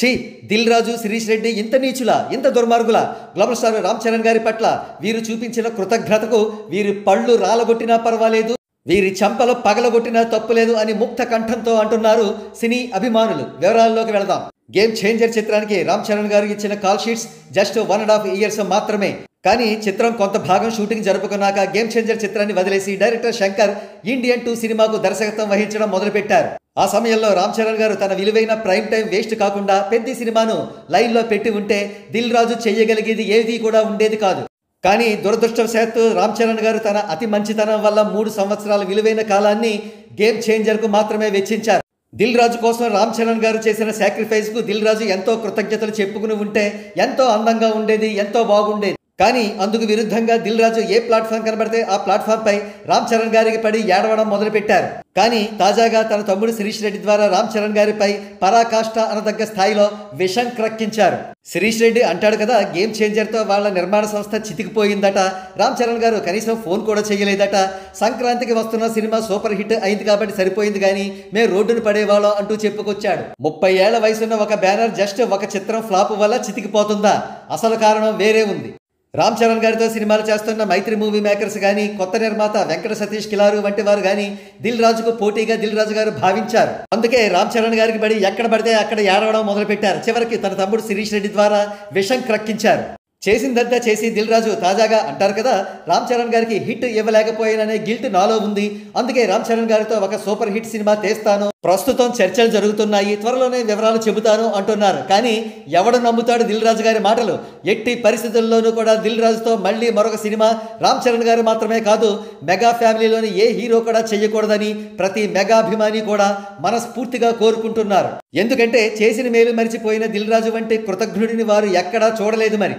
ఛీ, దిల్ రాజు, శిరీష్ రెడ్డి ఇంత నీచులా, ఇంత దుర్మార్గులా? గ్లోబల్ స్టార్ రామ్ చరణ్ గారి పట్ల వీరు చూపించిన కృతజ్ఞతకు వీరి పళ్ళు రాలగొట్టినా పర్వాలేదు, వీరి చెంపలు పగలగొట్టినా తప్పులేదు అని ముక్త కంఠంతో అంటున్నారు సినీ అభిమానులు. వివరాల్లోకి వెళదాం. గేమ్ చేంజర్ చిత్రానికి రామ్ చరణ్ గారు ఇచ్చిన కాల్ షీట్స్ జస్ట్ 1.5 years మాత్రమే. కానీ చిత్రం కొంత భాగం షూటింగ్ జరుపుకున్నాక గేమ్ చేంజర్ చిత్రాన్ని వదిలేసి డైరెక్టర్ శంకర్ ఇండియన్ 2 సినిమాకు దర్శకత్వం వహించడం మొదలుపెట్టారు. ఆ సమయంలో రామ్ చరణ్ గారు తన విలువైన ప్రైమ్ టైం వేస్ట్ కాకుండా పెద్ద సినిమాను లైన్లో పెట్టి ఉంటే దిల్ రాజు చెయ్యగలిగేది ఏది కూడా ఉండేది కాదు. కానీ దురదృష్టవశాత్తు రామ్ చరణ్ గారు తన అతి మంచితనం వల్ల 3 సంవత్సరాల విలువైన కాలాన్ని గేమ్ చేంజర్కు మాత్రమే వెచ్చించారు. దిల్ రాజు కోసం రామ్ చరణ్ గారు చేసిన సాక్రిఫైస్కు దిల్ రాజు ఎంతో కృతజ్ఞతలు చెప్పుకుని ఉంటే ఎంతో అందంగా ఉండేది, ఎంతో బాగుండేది. కానీ అందుకు విరుద్ధంగా దిల్ రాజు ఏ ప్లాట్ఫామ్ కనబడితే ఆ ప్లాట్ఫామ్ పై రామ్ చరణ్ గారికి పడి ఏడవడం మొదలుపెట్టారు. కానీ తాజాగా తన తమ్ముడు శిరీష్ రెడ్డి ద్వారా రామ్ చరణ్ గారిపై పరాకాష్ట అనదగ్గ స్థాయిలో విషం క్రక్కించారు. శిరీష్ రెడ్డి అంటాడు కదా, గేమ్ చేంజర్తో వాళ్ళ నిర్మాణ సంస్థ చితికిపోయిందట, రామ్ చరణ్ గారు కనీసం ఫోన్ కూడా చేయలేదట, సంక్రాంతికి వస్తున్న సినిమా సూపర్ హిట్ అయింది కాబట్టి సరిపోయింది కానీ మేము రోడ్డును పడేవాళ్ళం అంటూ చెప్పుకొచ్చాడు. 30 ఏళ్ల వయసున్న ఒక బ్యానర్ జస్ట్ ఒక చిత్రం ఫ్లాప్ వల్ల చితికిపోతుందా? అసలు కారణం వేరే ఉంది. రామ్ చరణ్ గారితో సినిమాలు చేస్తున్న మైత్రి మూవీ మేకర్స్ కానీ, కొత్త నిర్మాత వెంకట సతీష్ కిలారు వంటి వారు కానీ దిల్ రాజుకు పోటీగా దిల్ రాజు గారు భావించారు. అందుకే రామ్ చరణ్ గారికి పడి ఎక్కడ పడితే అక్కడ ఏడవడం మొదలుపెట్టారు. చివరికి తన తమ్ముడు శిరీష్ రెడ్డి ద్వారా విషం క్రక్కించారు. చేసిందంతా చేసి దిల్ రాజు తాజాగా అంటారు కదా, రామ్ చరణ్ గారికి హిట్ ఇవ్వలేకపోయాననే గిల్ట్ నాలో ఉంది, అందుకే రామ్ చరణ్ గారితో ఒక సూపర్ హిట్ సినిమా తీస్తాను, ప్రస్తుతం చర్చలు జరుగుతున్నాయి, త్వరలోనే వివరాలు చెబుతాను అంటున్నారు. కానీ ఎవడు నమ్ముతాడు దిల్ రాజు గారి మాటలు? ఎట్టి పరిస్థితుల్లోనూ కూడా దిల్ రాజుతో మళ్ళీ మరొక సినిమా రామ్ చరణ్ గారు మాత్రమే కాదు, మెగా ఫ్యామిలీలోని ఏ హీరో కూడా చెయ్యకూడదని ప్రతి మెగాభిమాని కూడా మనస్ఫూర్తిగా కోరుకుంటున్నారు. ఎందుకంటే చేసిన మేలు మరిచిపోయిన దిల్ రాజు వంటి కృతజ్ఞుడిని వారు ఎక్కడా చూడలేదు మరి.